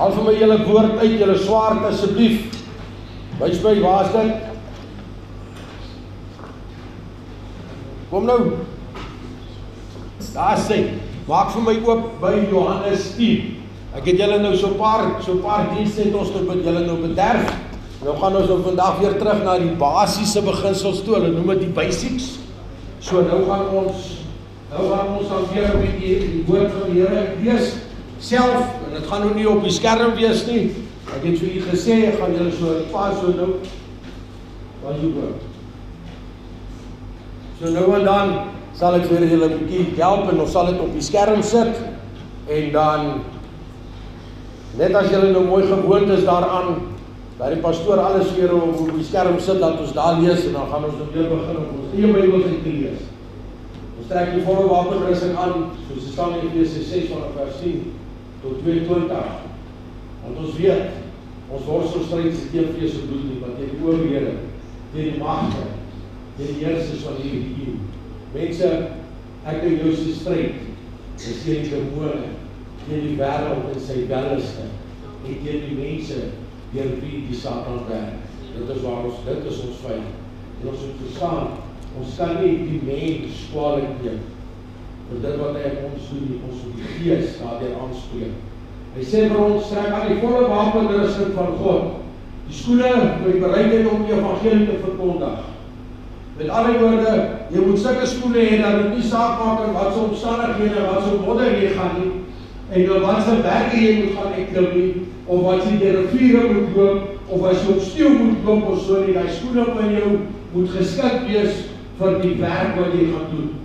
Haal vir my julle woord uit, julle swaard asseblief. Wys my, waar is dit? Kom nou. Daar sê, maak vir my oop by Johannes 10. Ek het julle nou so paar dienste het ons nou met julle nou bederf. Nou gaan ons nou vandag weer terug na die basiese beginsels toe, hulle noem dit die basics. So nou gaan ons dan weer 'n bietjie die woord van die Here lees self, en dit gaan nou nie op die skerm wees nie. Ek het vir u gesê, ek gaan julle so pas so nou. Wat jy hoor. So nou en dan sal ek vir julle 'n bietjie help en ons sal dit op die skerm sit. En dan net as julle nou mooi gewoond is daaraan, dat die pastoor alles weer op die skerm sit, dat ons daar lees en dan gaan ons nou weer begin om ons eie Bybel te lees. Ons trek die volle wapenrusting aan, soos dit staan in Efesiërs 6 vanaf vers 10 tot 22. Want ons weet, ons worstelstryd is teen vlees en bloed nie, maar teen die owerhede, teen die magte, teen die heersers van hierdie eeu. Mense, ek en jou se stryd is teen die demone, teen die wêreld en sy welliste, en teen die mense deur wie die Satan werk. Dit is ons vyand. En ons moet verstaan, ons kan nie die mens kwaadlik neem vir dit wat hy aan ons doen, ons moet die Gees daardeur aanspreek. Hy sê vir ons, trek aan die volle wapenrusting van God, die skoene met die bereidheid om die evangelie te verkondig. Met ander woorde, jy moet sulke skoene hê dat dit nie saak maak in wat se omstandighede, wat se modder jy gaan nie, en dan wat se berge jy moet gaan uitklim nie, of wat jy deur riviere moet loop, of as jy op steel moet loop of so nie, die skoene van jou moet geskik wees vir die werk wat jy gaan doen.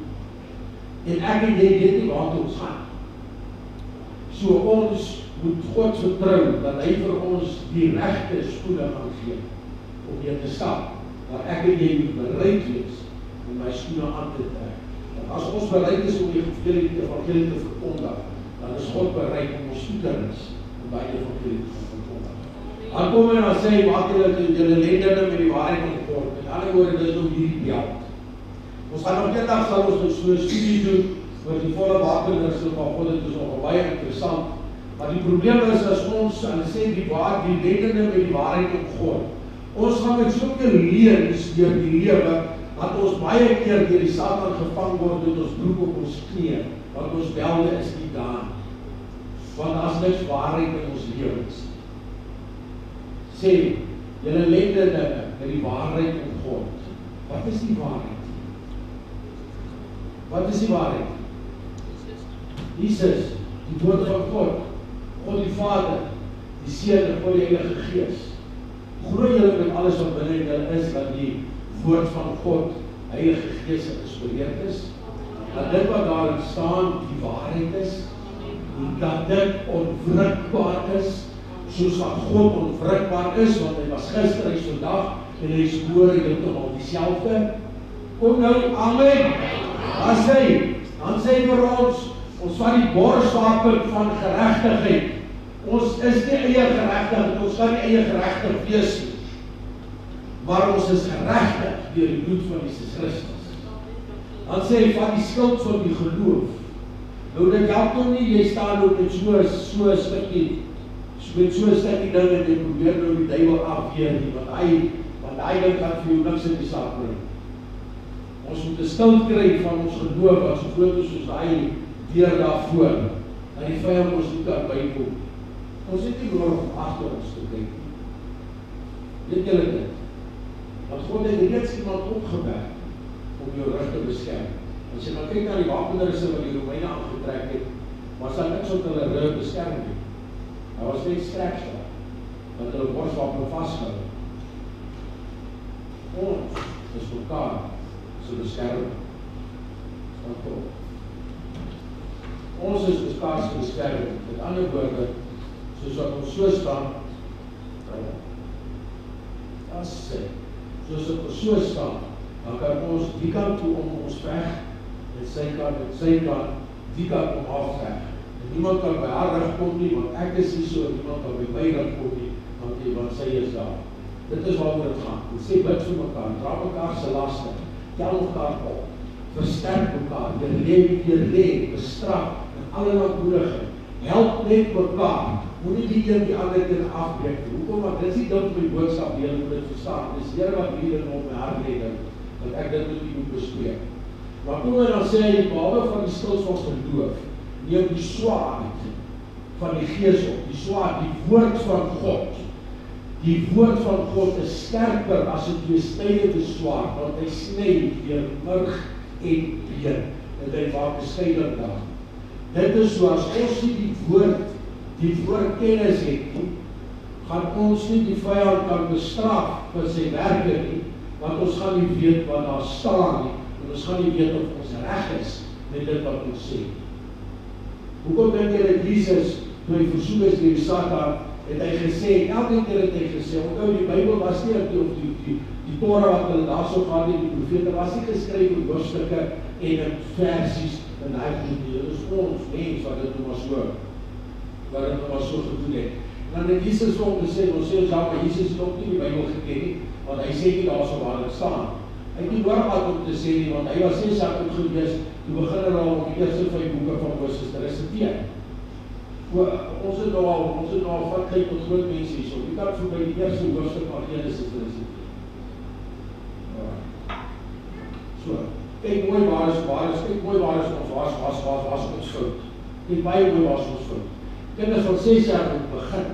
En ek en jy weet nie waar ons gaan. So ons moet God vertrou, dat hy vir ons die regte skoene gaan gee, om hier te stap. Maar ek en jy moet bereid wees, om my skoene aan te trek. Want as ons bereid is om die evangelie te verkondig, dan is God bereid om ons toe te rus, om by die evangelie te verkondig. Dan kom en dan sê, maak julle lendene met die waarheid van God. Met ander woorde, dit is om hierdie beld. Ons gaan nog eendag sal ons so 'n studie doen oor die volle wapenrusting van God. Dit is nog baie interessant. Maar die probleem is as ons en sê die lendene met die waarheid van God. Ons gaan met soveel leuns deur die lewe dat ons baie keer deur die Satan gevang word met ons broek op ons knie, want ons belde is nie daar. Want daar's niks waarheid in ons lewens. Sê, julle lendene met die waarheid van God. Wat is die waarheid? Wat is die waarheid? Jesus, die woord van God, God die Vader, die Seun en God die Heilige Gees. Glo julle met alles wat binne julle is, dat die woord van God, Heilige Gees geïnspireerd is, dat dit wat daarin staan, die waarheid is, en dat dit onwrikbaar is, soos wat God onwrikbaar is, want hy was gister, hy is vandag, en hy is môre heeltemal dieselfde. Kom nou, amen. Dan sê vir ons van die borswapen van geregtigheid. Ons is nie eie geregtig, ons kan nie eie geregtig wees nie. Maar ons is geregtig deur die bloed van Jesus Christus. Dan sê hy van die skild van die geloof. Nou dit help hom nie, jy staan op met so 'n stukkie, met so 'n stukkie ding en jy probeer nou die duiwel afweer nie, want hy ding gaan vir jou niks in die saak bring. Ons moet 'n skild kry van ons geloof, wat so groot is soos hy deur daarvoor, dat die vyand ons nie kan bykom. Ons het nie nodig om agter ons te kyk. Weet julle dit? Want God het reeds iemand opgewerk om jou rug te beskerm. As jy maar kyk na die wapenrusting wat die Romeine aangetrek het, was daar niks wat hulle rug beskerm het. Daar was net straps daar, wat hulle borswapen vasgehou. Ons is mekaar se beskerming. Ons is mekaar se beskerming. Met ander woorde, soos wat ons so staan, soos wat ons so staan, dan kan ons die kant toe om ons veg, en sy kant, die kant om haar veg. En niemand kan by haar rug kom nie, want ek is nie so, niemand kan by my rug kom nie, want sy is daar. Dit is waaroor het gaan. Ons sê bid vir mekaar, dra mekaar se laste, tel mekaar op, versterk mekaar, leer, bestraf, en alle lankmoedigheid, help net mekaar. Moenie die een die ander kan afbreek. Hoekom? Want dit is die ding van die boodskap, jy moet dit verstaan. Dis Here wat hier in op my hart lê, dat ek dit moet bespreek. Maar kom dan sê hy, behalwe van die skild van geloof, neem die swaard van die Gees op, die swaard, die woord van God. Die woord van God is sterker as 'n tweesnydige swaard, want hy sny deur murg en been, en hy maak 'n skeiding daar. Dit is so, as ons nie die woordkennis het nie, gaan ons nie die vyand kan bestraf vir sy werke nie, want ons gaan nie weet wat daar staan nie, en ons gaan nie weet of ons reg is met dit wat ons sê. Hoekom dink jy dat Jesus, toe hy versoek is deur die Satan, het hy gesê, elke keer het hy gesê, onthou die Bybel was nie, of die Torah wat hulle daar so gaan, die profete was nie geskryf in hoofstukke en in versies, en hy goed nie, dit is ons mens wat dit nou maar so gedoen het. En dan het Jesus vir hom gesê, ons sê ons ja, maar Jesus het ook nie die Bybel geken nie, want hy sê nie daar so waar dit staan. Hy het nie hoor wat om te sê nie, want hy was 6 jaar oud gewees, toe begin hulle al om die eerste 5 boeke van Moses te resiteer. Ons het nou al vat kyk tot groot mense hier, so jy kan voorbij die eerste hoofstuk van Genesis resiteer. So, kyk mooi waar is ons fout. Kyk baie mooi waar is ons fout. Kinders van 6 jaar moet begin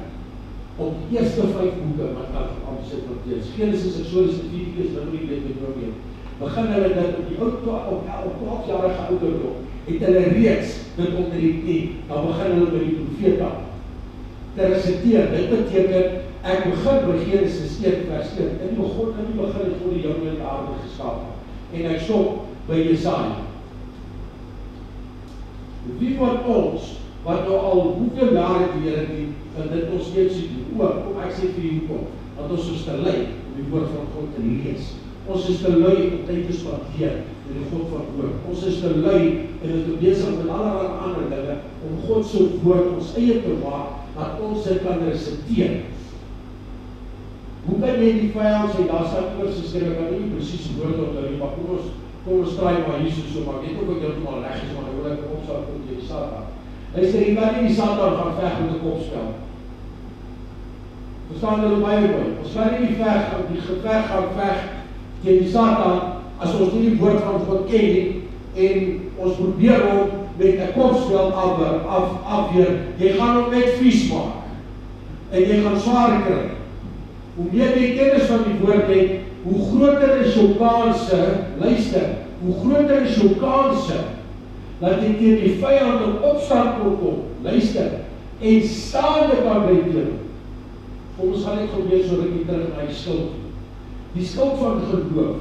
om die eerste 5 boeke wat aan te sit wat lees. Genesis, Exodus, Leviticus, Numeri, Deuteronomium. Begin hulle dit op die op 12-jarige ouderdom, het hulle reeds dit onder die knie, dan begin hulle by die profete te resiteer. Dit beteken, ek begin by Genesis 1 vers 1. In die begin het God die hemel en die aarde geskaap. En ek stop by Jesaja. Wie van ons, wat nou al hoeveel jare die Here dien, en dit ons steeds doen, kom ek sê vir julle kom, want ons is te lui om die woord van God te lees. Ons is te lui om tyd te spandeer met die God van woord. Ons is te lui en ons is besig met allerlei ander dinge om God se woord ons eie te maak, dat ons dit kan resiteer. Hoe kan jy die vyand sê, daar staan iewers geskryf, ek kan nie presies die woord onthou nie, maar kom ons try maar Jesus so, maar ek weet ook ek heeltemal reg is, maar ek wil ek opstaan tot die Satan. Hy sê, jy kan nie die Satan gaan veg met 'n kopspel. Verstaan julle baie mooi? Ons kan nie die geveg gaan veg teen die Satan, as ons nie die woord van God ken nie, en ons probeer hom met 'n kopspel afweer. Jy gaan hom net vies maak, en jy gaan swaar kry. Hoe meer jy kennis van die woord het, hoe groter is jou kanse, luister, hoe groter is jou kanse, dat jy teen die vyand in opstand kon kom, luister, en staande kan bly teen. Ons gaan net probeer so rukkie terug na die skild. Die skild van geloof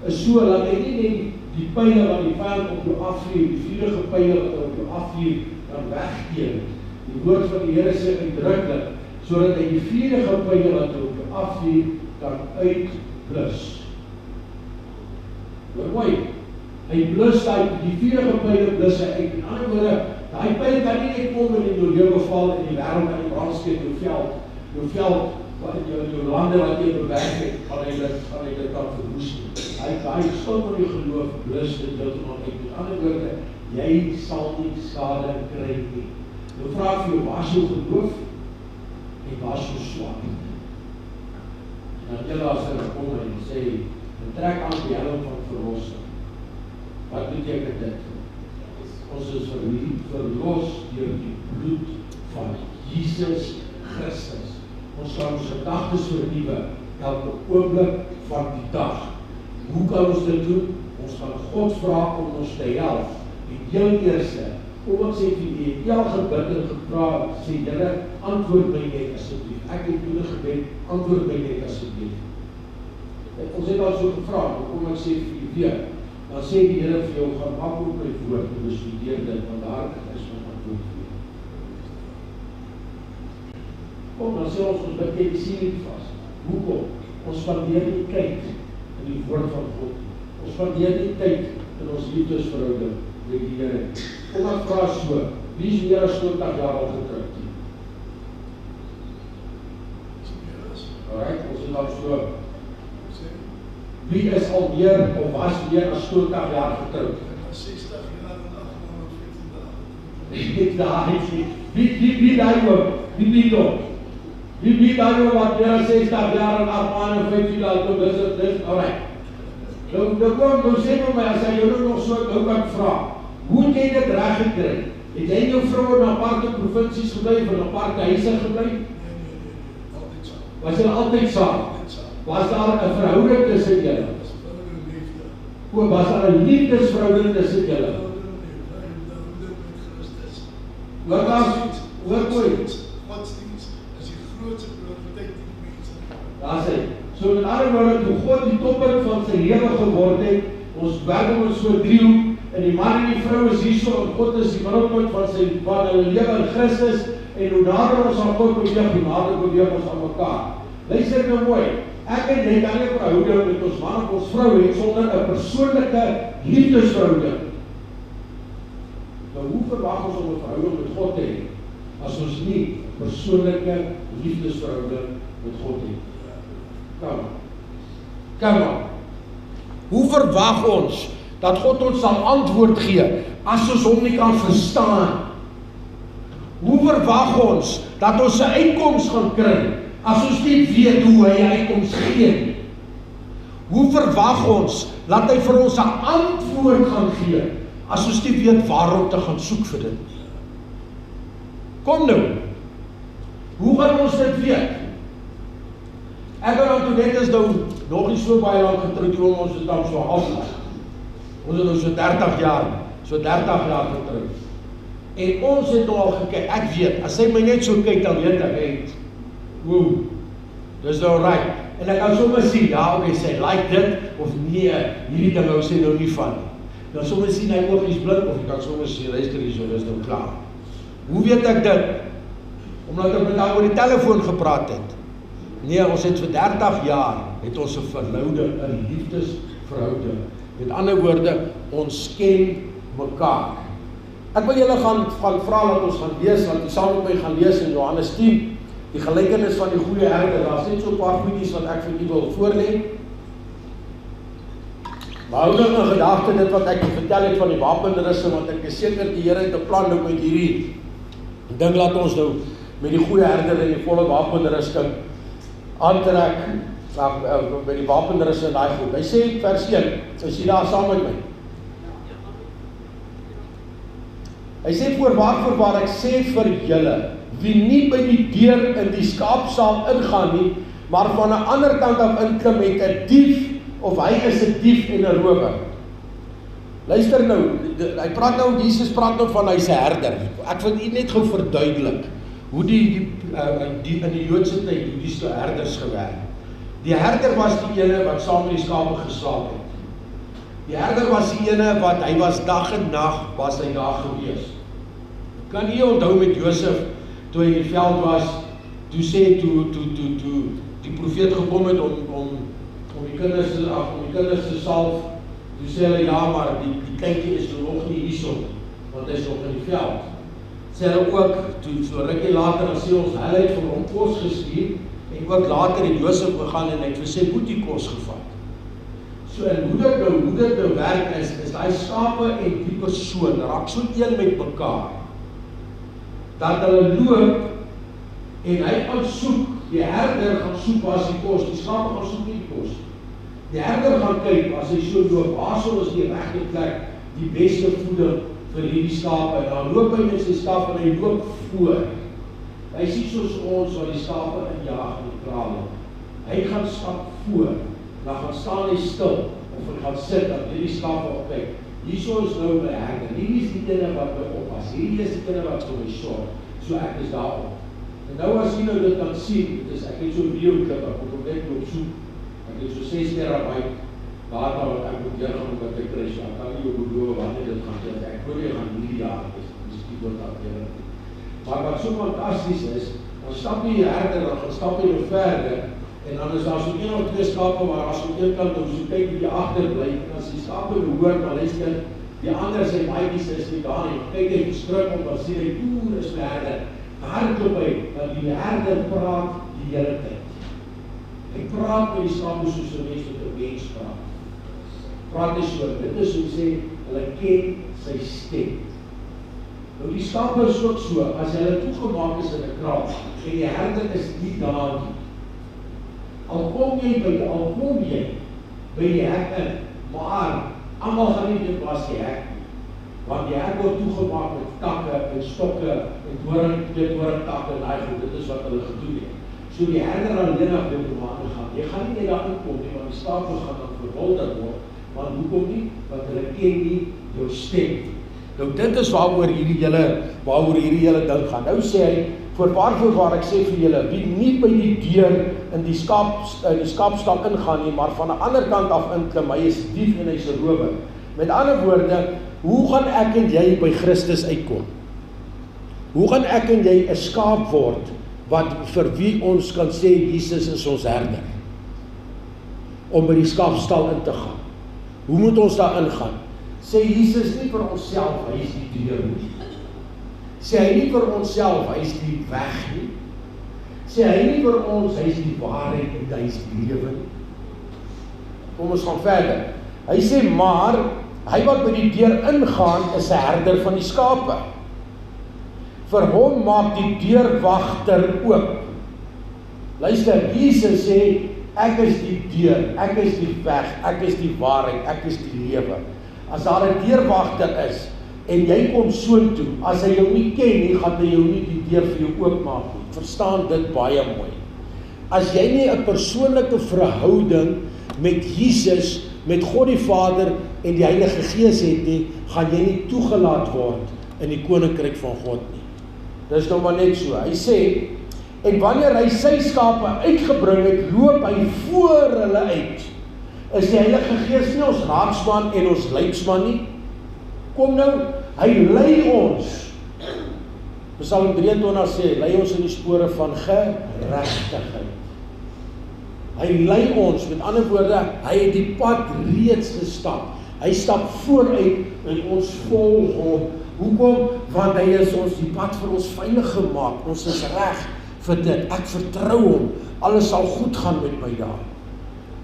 is so, dat jy nie net die pyle wat die vyand op jou afvuur, die vuurige pyle wat op jou afvuur, kan wegkeer. Die woord van die Here sê uitdruklik, sodat hy die vuurige pyle wat op jou afvuur, kan uitblus. Hoor mooi, hy blus uit, die vuurige pyle blus hy uit. In ander woorde, die pyl kan nie net kom in jou leeugeval in die wêreld aan die brandsteek, jou veld, jou lande wat jy bewerk het, gaan hy dit kan verwoes. Hy skuld van jou geloof, blus dit heeltemal uit. Met ander woorde, jy sal nie skade kry nie. Nou vraag vir jou, waar is jou geloof? En waar is jou swaard? En dan jy laat sy kom en sê, en trek aan die helm van verlossing. Wat beteken dit? Ons is verlos deur die bloed van Jesus Christus. Ons kan ons gedagtes vernuwe elke oomblik van die dag. Hoe kan ons dit doen? Ons gaan God vra om ons te help. En heel eerste, kom ek sê vir die gebid en gevra, sê Here, antwoord my net asseblief. Ek het toe gebed, antwoord my net asseblief. Ons het al so gevra, kom ek sê vir die weer, dan sê die Here vir jou, gaan maak op my woord en bestudeer dit, want daar is my antwoord vir jou. Kom, dan sê ons bid jy die siel nie vast. Hoekom? Ons spandeer nie tyd in die woord van God. Ons spandeer nie tyd in ons liefdesverhouding met die Here. Kom ek vra so, wie is meer as 20 jaar al getroud? Alright, ons is dan so. Wie is al meer of was meer as 20 jaar getroud? 60 jaar en 8 maande of 14 dae. Wie daai ook? Wie weet hom? Wie weet daai ook wat meer as 60 jaar en 8 maande en 15 jaar kom, dis alright. Nou sê vir my, as hy jou nog so nou kan vra, hoe het jy dit reg gekry? Het jy jou vrou in aparte provinsies gebly, of in aparte huise gebly? Was julle altyd saam? Was daar 'n verhouding tussen julle? Was daar 'n liefdesverhouding tussen julle? Godsdienst is die grootste prioriteit in die mense. Daar sê, so met ander woorde, toe God die toppunt van sy lewe geword het, ons werk om ons so driehoek, en die man en die vrou is hierso, en God is die middelpunt van hulle lewe in Christus, en hoe nader ons aan God beweeg, hoe nader beweeg ons aan mekaar. Luister nou mooi, ek en jy kan nie 'n verhouding met ons man of ons vrou het sonder 'n persoonlike liefdesverhouding. Nou hoe verwag ons om 'n verhouding met God te hê, as ons nie 'n persoonlike liefdesverhouding met God het? Kom maar. Hoe verwag ons dat God ons sal antwoord gee as ons hom nie kan verstaan? Hoe verwag ons dat ons 'n uitkoms gaan kry as ons nie weet hoe hy 'n uitkoms gee? Hoe verwag ons dat hy vir ons 'n antwoord gaan gee as ons nie weet waarom te gaan soek vir dit nie? Kom nou. Hoe gaan ons dit weet? Ek en toe net is nou nog nie so baie lank getroud, ons is dan so halflag. Ons is nou so 30 jaar getroud. En ons het al gekyk, ek weet, as hy my net so kyk, dan weet ek, dis nou right. En ek kan sommer sien, ja, ok, sy like dit, of nee, hierdie ding hou sy nou nie van nie. Dan sommer sien hy oogies blink, of ek kan sommer sien, luister hier so, dis nou klaar. Hoe weet ek dit? Omdat ek met haar oor die telefoon gepraat het. Nee, ons het vir 30 jaar, het ons 'n verhouding, 'n liefdesverhouding. Met ander woorde, ons ken mekaar. Ek wil julle gaan vra dat ons gaan lees, want jy saam met my gaan lees in Johannes 10, die gelykenis van die goeie herder. Daar's net so 'n paar goedjies wat ek vir u wil voorlê. Maar hou nou in gedagte dit wat ek vertel het van die wapenrusting, want ek is seker die Here het 'n plan nou met hierdie ding, laat ons nou met die goeie herder en die volle wapenrusting aantrek, by die wapenrusting en daai goed. Hy sê vers 1, is jy daar saam met my? Hy sê voorwaar, ek sê vir julle, wie nie by die deur in die skaapsaal ingaan nie, maar van 'n ander kant af inklim, het 'n dief, of hy is 'n dief en 'n rower. Luister nou, hy praat nou, Jesus praat nou van hy's 'n herder. Ek wil u net gou verduidelik hoe in die Joodse tyd, hoe die herders gewerk. Die herder was die ene wat saam met die skape geslaap het. Die herder was die ene wat, hy was dag en nag, was hy daar gewees. Kan jy onthou met Josef, toe hy in die veld was, toe die profeet gekom het om die kinders te salf, toe sê hulle, ja, maar die kindjie is nog nie hierso, want hy is nog in die veld. Sê hulle ook, toe so rukkie later, dan sê ons, hulle het vir hom kos gestuur, en ook later het Josef gegaan en hy het vir sy boetie kos gevat. So, en hoe dit nou werk is die skape en die persoon raak so een met mekaar, dat hulle loop, en hy gaan soek, die herder gaan soek waar is die kos, die skape gaan soek nie die kos. Die herder gaan kyk, as hy so loop, waar sal is die regte plek, die beste voeding vir hierdie skape, en dan loop hy met sy skape, en hy loop voor. Hy sien soos ons, wat die skape injaag in die krale. Hy gaan stap voor, dan gaan staan hy stil, of hy gaan sit, dat hierdie skape opkyk. Hierso is nou my herder, hierdie is die dinge wat my oppas, hierdie is die dinge wat vir my sorg, so ek is daarop. En nou as jy nou dit kan sien, ek het so'n videoclip, ek moet net op soek, ek het so 6 terabyte data wat ek moet deurgaan om wat ek kry, so ek kan nie jou beloof wanneer dit gaan doen, ek wil nie gaan hierdie jaar, dis die woord dat jy dit. Maar wat so fantasties is, dan stap jy herder, dan stap jy nou verder, en dan is daar so 1 of 2 skape, waar as op een kant om so kyk wie jy agterbly, en as die skape nou hoor, dan luister, die ander sy maatjies is nie daar nie, kyk hy geskrik om, dan sê hy, is my herder, hardloop hy, want die herder praat die hele tyd. Hy praat met die skape soos 'n mens met 'n mens praat. Praat hy so, dit is hoe sê, hulle ken sy stem. Nou die skape is ook so, as hulle toegemaak is in 'n kraal, en die herder is nie daar nie. Al kom jy by die hek in, maar almal gaan nie weet waar is die hek nie. Want die hek word toegemaak met takke, met stokke, met doringtakke en daai goed, dit is wat hulle gedoen het. So die herder alleen af weet hoe waar gaan. Jy gaan nie net daar inkom nie, want die skape gaan dan verwilderd word. Want hoekom nie? Want hulle ken nie jou stem. Nou dit is waaroor hierdie hele ding gaan. Nou sê hy, voorwaar ek sê vir julle, wie nie by die deur in die skaapstal ingaan nie, maar van 'n ander kant af inklim, hy is dief en hy is 'n rower. Met ander woorde, hoe gaan ek en jy by Christus uitkom? Hoe gaan ek en jy 'n skaap word, wat vir wie ons kan sê, Jesus is ons herder? Om by die skaapstal in te gaan. Hoe moet ons daar ingaan? Sê Jesus nie vir onsself, hy is die deur nie. Sê hy nie vir onsself, hy is die weg nie. Sê hy nie vir ons, hy is die waarheid en hy is die lewe nie. Kom ons gaan verder. Hy sê, maar, hy wat by die deur ingaan, is 'n herder van die skape. Vir hom maak die deurwagter oop. Luister, Jesus sê, ek is die deur, ek is die weg, ek is die waarheid, ek is die lewe. As daar 'n deurwagter is, en jy kom soontoe, as hy jou nie ken nie, gaan hy jou nie die deur vir jou oopmaak nie. Verstaan dit baie mooi. As jy nie 'n persoonlike verhouding met Jesus, met God die Vader en die Heilige Gees het nie, gaan jy nie toegelaat word in die koninkryk van God nie. Dis nou maar net so. Hy sê, en wanneer hy sy skape uitgebring het, loop hy voor hulle uit. Is die Heilige Gees nie ons raadsman en ons leidsman nie? Kom nou, hy lei ons. Psalm 23 sê, lei ons in die spore van geregtigheid. Hy lei ons, met ander woorde, hy het die pad reeds gestap. Hy stap vooruit en ons volg hom. Hoekom? Want hy is ons die pad vir ons veilig gemaak. Ons is reg vir dit. Ek vertrou hom. Alles sal goed gaan met my daar.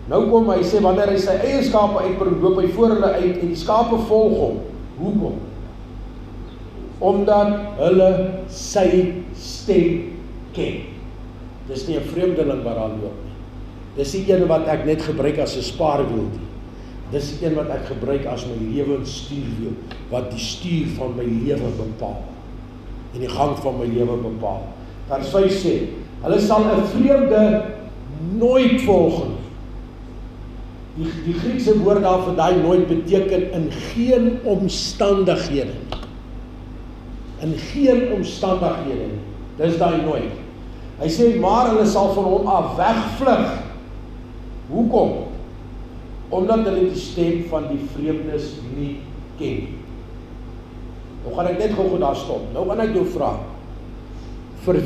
Nou kom hy sê, wanneer hy sy eie skape uitbring, loop hy voor hulle uit en die skape volg hom. Hoekom? Omdat hulle sy stem ken. Dis nie 'n vreemdeling wat daar loop nie. Dis die een wat ek net gebruik as 'n spaarwiel nie. Dis die een wat ek gebruik as my lewensstuurwiel, wat die stuur van my lewe bepaal. En die gang van my lewe bepaal. Vers 5 sê, hulle sal 'n vreemde nooit volg nie. Die Griekse woord daar vir daai nooit beteken in geen omstandighede nie. In geen omstandighede nie. Dis daai nooit. Hy sê, maar hulle sal van hom af wegvlug. Hoekom? Omdat hulle die stem van die vreemdes nie ken. Nou gaan ek net gou daar stop. Nou gaan ek jou vra, vir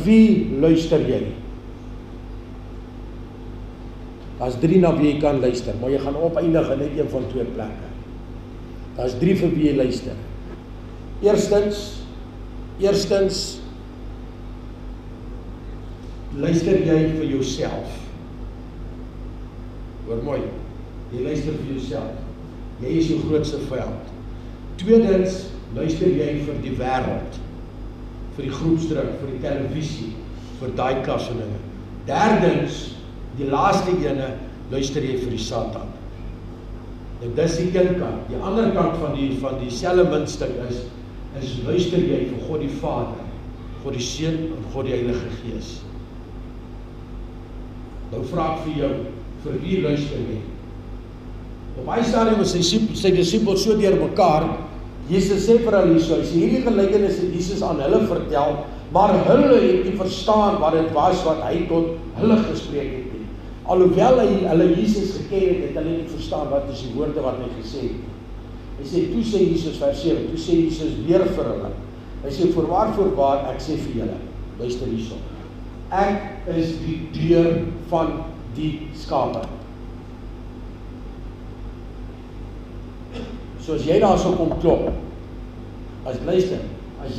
wie luister jy? Daar's 3 na wie jy kan luister, maar jy gaan opeindig in net een van 2 plekke. Daar's 3 vir wie jy luister. Eerstens, luister jy vir jouself. Hoor mooi, jy luister vir jouself. Jy is jou grootste vyand. Tweedens, luister jy vir die wêreld, vir die groepsdruk, vir die televisie, vir daai klasse dinge. Derdens, die laaste ene, luister jy vir die Satan. En dis die een kant. Die ander kant van dieselfde muntstuk is luister jy vir God die Vader, God die Seun en God die Heilige Gees. Nou vra ek vir jou, vir wie luister jy? Op hy stadium was sy disciples so deur mekaar. Jesus sê vir hulle so, hy sê hierdie gelykenis het Jesus aan hulle vertel, maar hulle het nie verstaan wat dit was wat hy tot hulle gespreek het nie. Alhoewel hulle Jesus geken het, het hulle nie verstaan wat is die woorde wat hy gesê het. Hy sê, toe sê Jesus vers 7, toe sê Jesus weer vir hulle. Hy sê, voorwaar, ek sê vir julle, luister hierso. Ek is die deur van die skape. So as jy daar so kom klop, as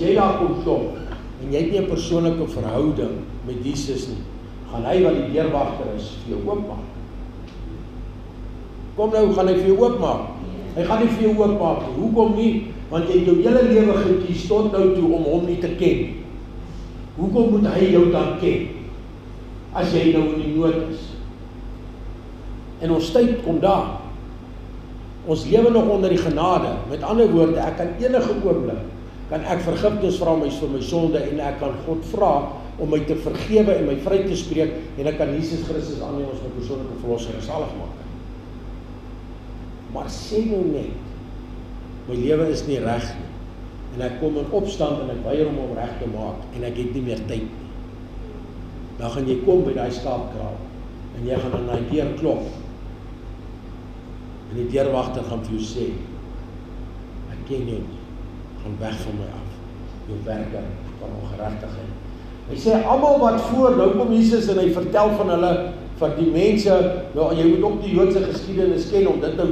jy daar kom klop, en jy het nie 'n persoonlike verhouding met Jesus nie, gaan hy wat die deurwagter is, vir jou oopmaak. Kom nou, gaan hy vir jou oopmaak. Hy gaan nie vir jou oopmaak nie. Hoekom nie? Want jy het jou hele lewe gekies tot nou toe om hom nie te ken. Hoekom moet hy jou dan ken? As jy nou in die nood is. En ons tyd kom daar. Ons lewe nog onder die genade. Met ander woorde, ek kan enige oomblik, kan ek vergifnis vra vir my sonde en ek kan God vra om my te vergewe en my vry te spreek en ek kan Jesus Christus aanneem as my persoonlike verlosser en saligmaker. Maar sê nou net, my lewe is nie reg nie. En ek kom in opstand en ek weier om reg te maak en ek het nie meer tyd nie. Dan gaan jy kom by daai skaapkraal en jy gaan aan daai deur klop. En die deurwagter gaan vir jou sê, ek ken jou nie, gaan weg van my af, jou werker van ongeregtigheid. Hy sê, almal wat voor, nou kom Jesus en hy vertel van hulle, van die mense, nou jy moet ook die Joodse geskiedenis ken om dit nou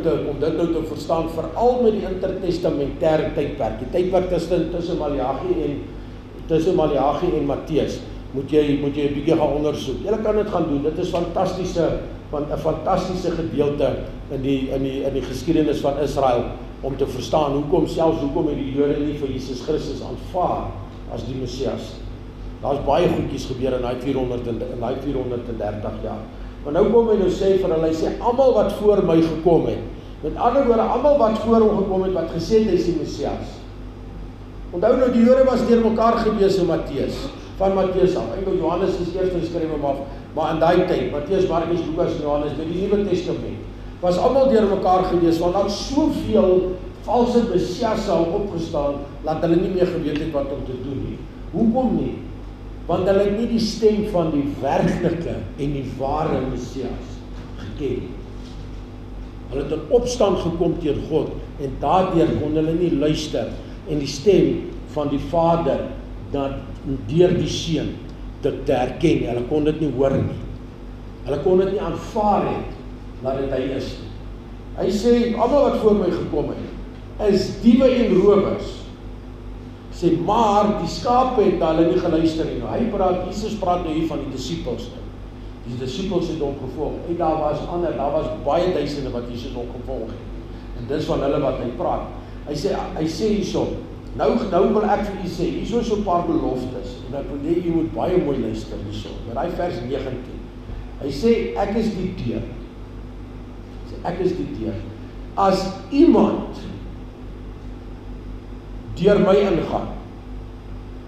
te verstaan, veral met die intertestamentêre tydperk, die tydperk tussen Maleagi en Matteus, moet jy 'n bietjie gaan ondersoek. Julle kan dit gaan doen, dit is 'n fantastiese gedeelte in die geskiedenis van Israel, om te verstaan hoekom het die Jode nie vir Jesus Christus aanvaar as die Messias. Daar's baie goedjies gebeur in daai 430 jaar. Maar nou kom hy nou sê vir hulle, hy sê, almal wat voor my gekom het, met ander woorde, almal wat voor hom gekom het, wat gesê het, hy is die Messias. Onthou nou, die Jode was deur mekaar gewees in Matteus, van Matteus af, en Johannes is eers geskryf hom af, maar in daai tyd, Matteus, Markus, Lukas en Johannes, by die Nuwe Testament, was almal deur mekaar gewees, want daar soveel valse messiasse al opgestaan, dat hulle nie meer geweet het wat om te doen nie. Hoekom nie? Want hulle het nie die stem van die werklike en die ware Messias geken. Hulle het in opstand gekom teen God en daardeur kon hulle nie luister en die stem van die Vader deur die Seun te herken. Hulle kon dit nie hoor nie. Hulle kon dit nie aanvaar het dat dit hy is. Hy sê, almal wat voor my gekom het, is diewe en rowers. Sê, maar die skape het hulle nie geluister nie. Jesus praat nou hier van die disippels. Die disippels het hom gevolg. En daar was baie duisende wat Jesus hom gevolg het. En dis van hulle wat hy praat. Hy sê hierso, nou wil ek vir u sê, hierso is 'n paar beloftes. En ek wil hê u moet baie mooi luister hierso. Met daai vers 19. Hy sê, ek is die deur. Ek is die deur. As iemand deur my ingaan.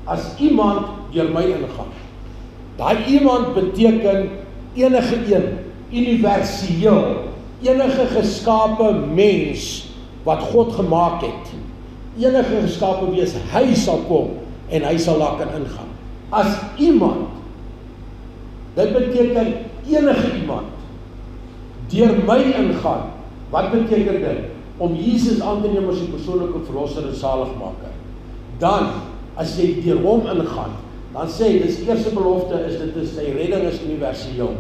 As iemand deur my ingaan. Daai iemand beteken enige een, universeel, enige geskape mens wat God gemaak het. Enige geskape wees, hy sal kom en hy sal daar kan ingaan. As iemand, dit beteken enige iemand deur my ingaan. Wat beteken dit? Om Jesus aan te neem as die persoonlike verlosser en saligmaker. Dan, as jy deur hom ingaan, dan sê hy, dis eerste belofte is dit is sy redding is universeel.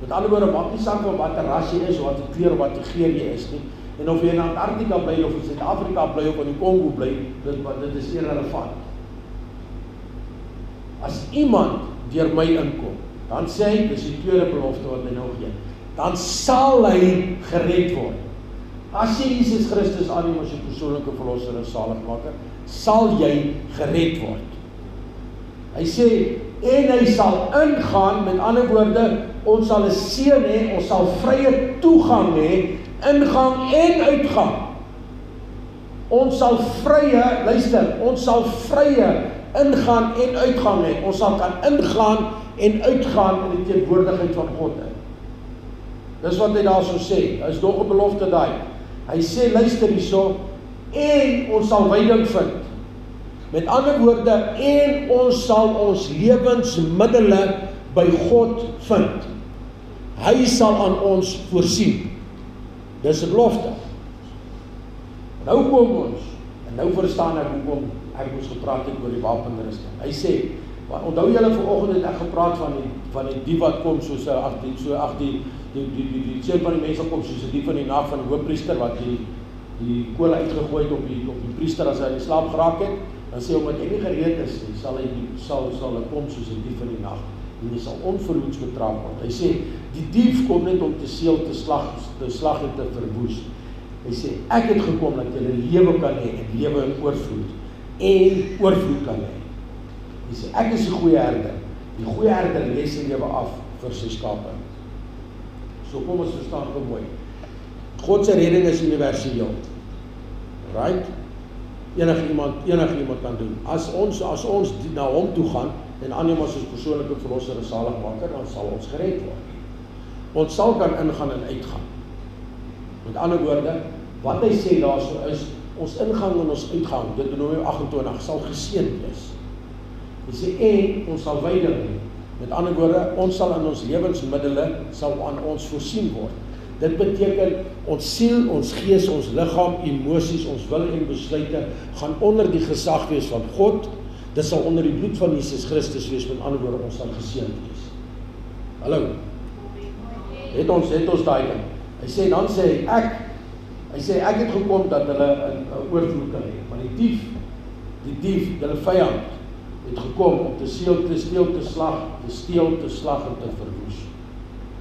Met ander woorde, maak nie saak van wat ras jy is, of wat kleur, of wat geur jy is nie. En of jy in Antarktika bly, of in Suid-Afrika bly, of in die Kongo bly, dit is irrelevant. As iemand deur my inkom, dan sê hy, dis die tweede belofte wat hy nou gee, dan sal hy gered word. As jy Jesus Christus aanneem as jou persoonlike verlosser en saligmaker, sal jy gered word. Hy sê, en hy sal ingaan, met ander woorde, ons sal 'n seën hê, ons sal vrye toegang hê, ingang en uitgang. Ons sal vrye, luister, ons sal vrye ingaan en uitgang hê. Ons sal kan ingaan en uitgaan in die teenwoordigheid van God. Dis wat hy daar so sê, is nog 'n belofte daai. Hy sê, luister hierso, en ons sal wyding vind. Met ander woorde, en ons sal ons lewensmiddele by God vind. Hy sal aan ons voorsien. Dis 'n belofte. Nou kom ons, en nou verstaan ek hoekom ek moes gepraat het oor die wapenrusting. Hy sê, onthou julle vanoggend het ek gepraat van die wat kom soos die seun van die mense kom soos 'n dief in die nag van die hoofpriester wat die kool uitgegooi het op die priester as hy in slaap geraak het. Dan sê omdat hy nie gereed is nie, sal hy kom soos 'n dief in die nag en hy sal onverhoeds betrap word. Hy sê die dief kom net om te steel, te slag en te verwoes. Hy sê, ek het gekom dat julle lewe kan hê en lewe in oorvloed. En oorvloed kan hê. Hy sê, ek is die goeie herder. Die goeie herder lê sy lewe af vir sy skape. So kom ons verstaan gou mooi. God se redding is universeel. Right? Enige iemand kan doen. As ons na hom toe gaan en aanneem as ons persoonlike verlosser en saligmaker, dan sal ons gered word. Ons sal kan ingaan en uitgaan. Met ander woorde, wat hy sê daarso is, ons ingang en ons uitgang, Deuteronomium 28, sal geseënd wees. Hy sê, en ons sal weider hê. Met ander woorde, ons sal in ons lewensmiddele sal aan ons voorsien word. Dit beteken, ons siel, ons gees, ons liggaam, emosies, ons wil en besluite, gaan onder die gesag wees van God. Dit sal onder die bloed van Jesus Christus wees, met ander woorde, ons sal geseënd wees. Hallo? Het ons daai ding. Hy sê, dan sê ek het gekom dat hulle 'n oorvloed kan hê, maar die dief, hulle vyand, het gekom om te steel, te slag en te verwoes.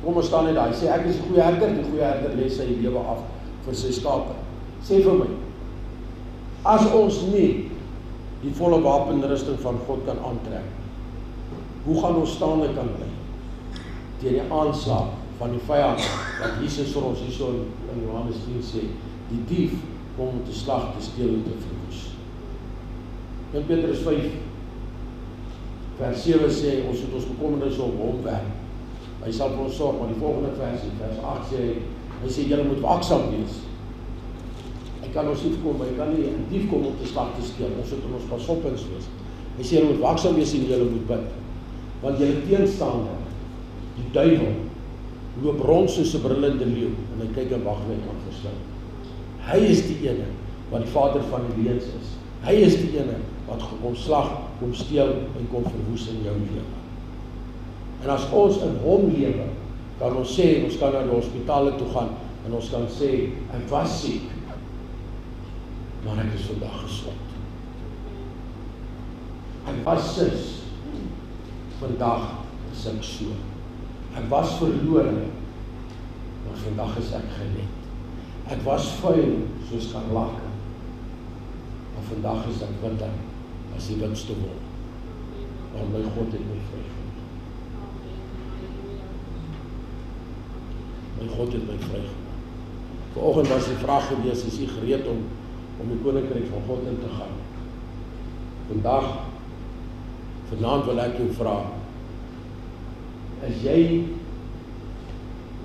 Kom ons staan net daar, hy sê, ek is die goeie herder lê sy lewe af vir sy skape. Sê vir my, as ons nie die volle wapenrusting van God kan aantrek, hoe gaan ons staande kan bly? Teen die aanslag van die vyand, wat Jesus vir ons hierso in Johannes 10 sê, die dief kom om te slag, te steel en te verwoes. 1 Petrus 5 vers 7 sê, ons het ons bekommernis op hom werk. Hy sal vir ons sorg, maar die volgende versie, vers 8 hy sê, julle moet waaksaam wees. Hy kan ons nie voorkom, hy kan nie 'n dief kom om te slag, te steel, ons het in ons pasoppens wees. Hy sê, julle moet waaksaam wees en julle moet bid. Want julle teenstander, die duiwel, loop rond soos 'n brullende leeu, en hy kyk en wag net om verslind. Hy is die ene wat die vader van die leuns is. Hy is die ene wat kom slag, kom steel en kom verwoes in jou lewe. En as ons in hom lewe, kan ons sê, ons kan na die hospitale toe gaan, en ons kan sê, ek was siek, maar ek is vandag gesond. Ek was sis, vandag is ek so. Ek was verlore, maar vandag is ek gered. Ek was vuil soos skarlaken, maar vandag is ek witter as die witste wol. Want my God het my vrygemaak. My God het my vrygemaak. Vanoggend was die vraag gewees, is jy gereed om die koninkryk van God in te gaan? Vanaand wil ek jou vra, is jy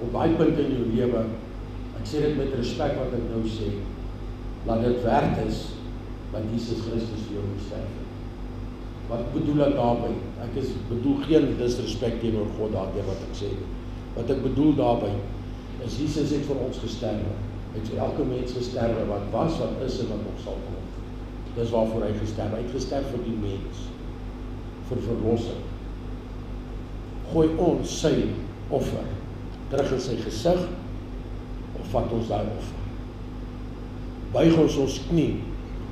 op daai punt in jou lewe, ek sê dit met respek wat ek nou sê, dat dit werd is, dat Jesus Christus vir jou moet sterf. Wat bedoel ek daarby? Ek bedoel geen disrespek teenoor God daardeur wat ek sê. Wat ek bedoel daarby, is Jesus het vir ons gesterwe. Hy het vir elke mens gesterwe, wat was, wat is en wat nog sal kom. Dis waarvoor hy gesterwe. Hy het gesterf vir die mens, vir verlossing. Gooi ons sy offer terug in sy gesig, of vat ons daai offer? Buig ons knie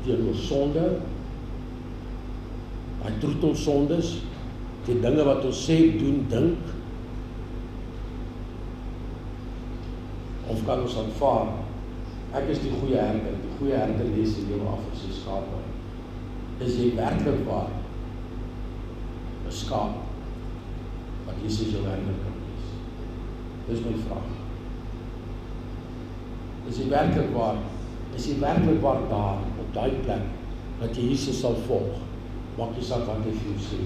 teenoor sonde, hy troet ons sondes, die dinge wat ons sê, doen, dink, of kan ons aanvaar, ek is die goeie herder lees die lewe af vir sy skape. Is jy werklik waar 'n skaap, wat Jesus jou herder kan wees? Dis my vraag. Is jy werklik waar daar, op daai plek, dat jy Jesus sal volg? Maak nie saak wat hy vir jou sê,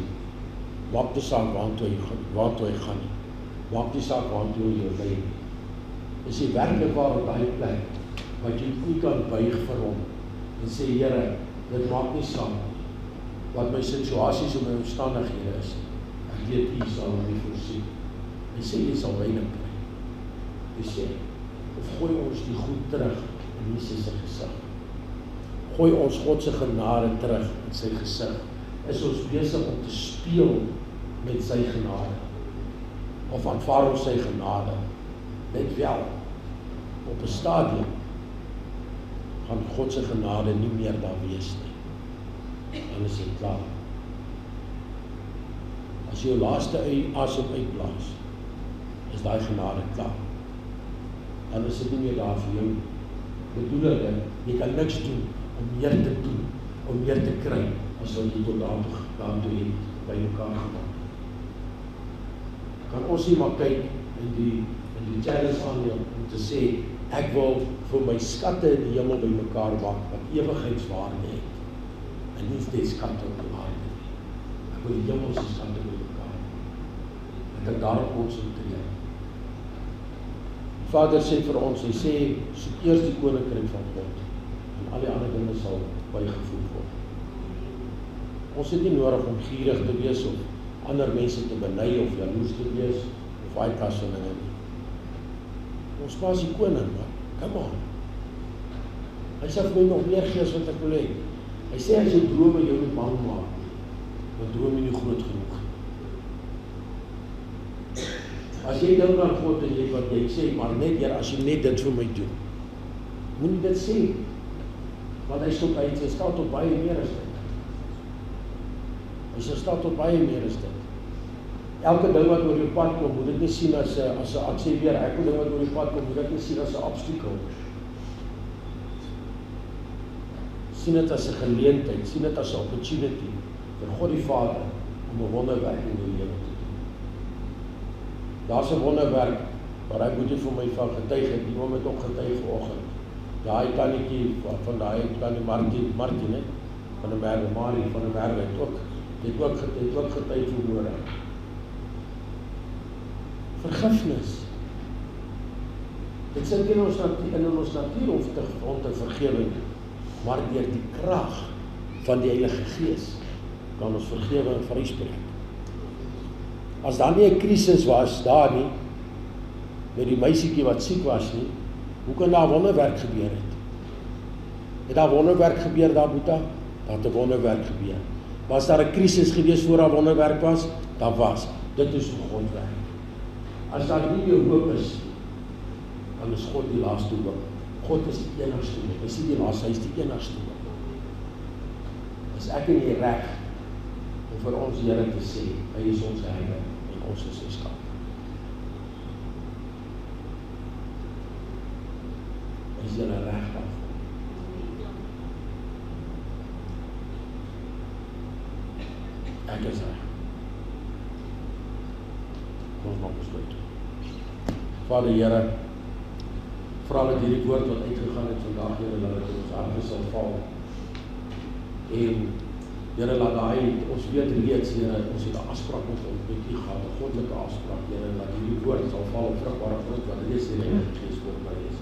maak nie saak waartoe hy gaan nie, maak nie saak waartoe hy jou lei nie. Is jy werklik waar op daai plek, wat jy nie kan buig vir hom, en sê, Here, dit maak nie saak nie, wat my situasies en my omstandighede is, ek weet U sal my voorsien. Hy sê, jy sal weinig kry. Hy sê, of gooi ons die goed terug in Jesus se gesig. Gooi ons God se genade terug in sy gesig. Is ons besig om te speel met sy genade? Of aanvaar ons sy genade? Let wel, op 'n stadium gaan God se genade nie meer daar wees nie. Dan is dit klaar. As jy jou laaste asem uitblaas, is daai genade klaar. Dan is dit nie meer daar vir jou. bedoel ek, jy kan niks doen om meer te doen, om meer te kry, as wat jy tot daartoe het by mekaar gemaak. Kan ons nie maar kyk in die challenge aanneem om te sê, ek wil vir my skatte in die hemel by mekaar maak, wat ewigheidswaarde het, en nie die skatte op die aarde nie. Ek wil die hemelse skatte by mekaar maak, en ek daarop konsentreer. Vader sê vir ons, hy sê, soek eers die koninkryk van God, en al die ander dinge sal bygevoeg word. Ons het nie nodig om gierig te wees, of ander mense te beny, of jaloers te wees, of daai kas van dinge nie. Ons pa is die koning, man, come on. Hy sê vir my nog meer gee as wat ek wil hê. Hy sê, as jy drome jou nie bang maak, dan droom jy nie groot genoeg. As jy dink aan God en jy wat jy sê, maar net Heer, as jy net dit vir my doen, moet jy dit sê, want hy staan tot baie meer as dit. Hy staan tot baie meer as dit. Elke ding wat oor jou pad kom, moet dit nie sien as ek sê weer, elke ding wat oor jou pad kom, moet dit nie sien as 'n obstakel. Sien dit as 'n geleentheid, sien dit as 'n opportunity vir God die Vader om 'n wonderwerk in jou lewe te doen. Daar's 'n wonderwerk waar hy moet vir my van getuig het, die oomblik ook getuig vanoggend. Daai tannetjie van daai tannie Martie, net van die Merwe, Marie van die Merwe het ook getuig vermoor. Vergifnis. Dit sit in ons natuur om te vergewe, maar deur die krag van die Heilige Gees kan ons vergewe en vryspreek. As daar nie 'n krisis was daar nie, met die meisietjie wat siek was nie, hoe kan daar wonderwerk gebeur het? Het daar wonderwerk gebeur daar, Boeta? Daar het 'n wonderwerk gebeur. Was daar 'n krisis gewees voor daar wonderwerk was? Daar was. Dit is hoe God werk. As daar nie meer hoop is, dan is God die laaste hoop. God is die enigste hoop. Hy is nie die laaste, hy is die enigste hoop. Is ek en jy reg om vir ons Here te sê, hy is ons herder en ons is sy skaap. Is julle reg daarvoor? Ek is reg. Kom ons maak besluit. Vader Here, vra dat hierdie woord wat uitgegaan het vandag, Here, dat dit in ons harte sal val. En Here, laat ons weet reeds, Here, ons het 'n afspraak met U gehad, 'n goddelike afspraak, Here, dat hierdie woord sal val op vrugbare grond wat reeds in die Heilige Gees voorberei is.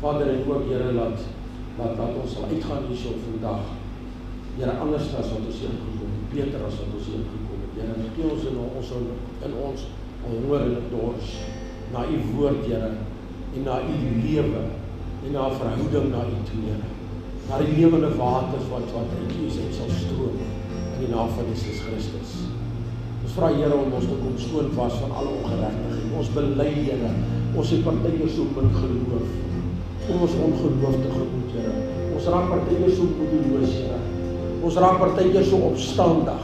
Vader, en ook, Here, laat ons sal uitgaan hierso vandag, Here, anders as wat ons hier gekom het, beter as wat ons hier gekom het, Here, gee ons in ons honger en dors na U woord, Here, en na U lewe, en na verhouding na U toe, Here, na die lewende waters wat uit U sal stroom, in die naam van Jesus Christus. Ons vra, Here, om ons te kom skoon was van alle ongeregtigheid. Ons bely, Here, ons het partykeer so min geloof, om ons ongeloof te gemoed, Here. Ons raak partykeer so moedeloos, Here. Ons raak partykeer so opstandig.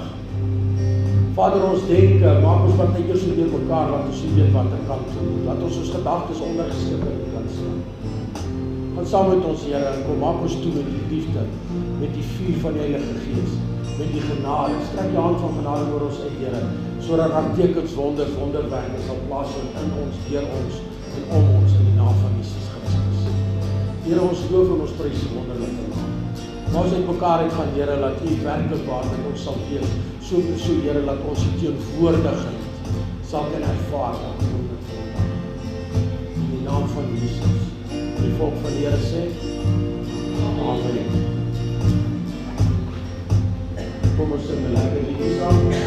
Vader, ons denke, maak ons partykeer so deur mekaar, laat ons nie weet wat er kan doen, laat ons gedagtes ondergeskik in die kant staan. Gaan saam met ons, Here, en kom maak ons toe met die liefde, met die vuur van die Heilige Gees, met die genade. Strek die hand van genade oor ons uit, Here, sodat daar tekens, wonderwerke sal plaasvind in ons, deur ons en om ons in die naam van Jesus Christus. Here, ons loof en ons prys die wonderlike naam. Maar ons uit mekaar uit gaan, Here, laat U werklik waar met ons sal wees. So, Here, laat ons die teenwoordigheid sal kan ervaar in die naam van Jesus. Die volk van die Here sê, Amen. Kom ons sing 'n lekker liedjie saam.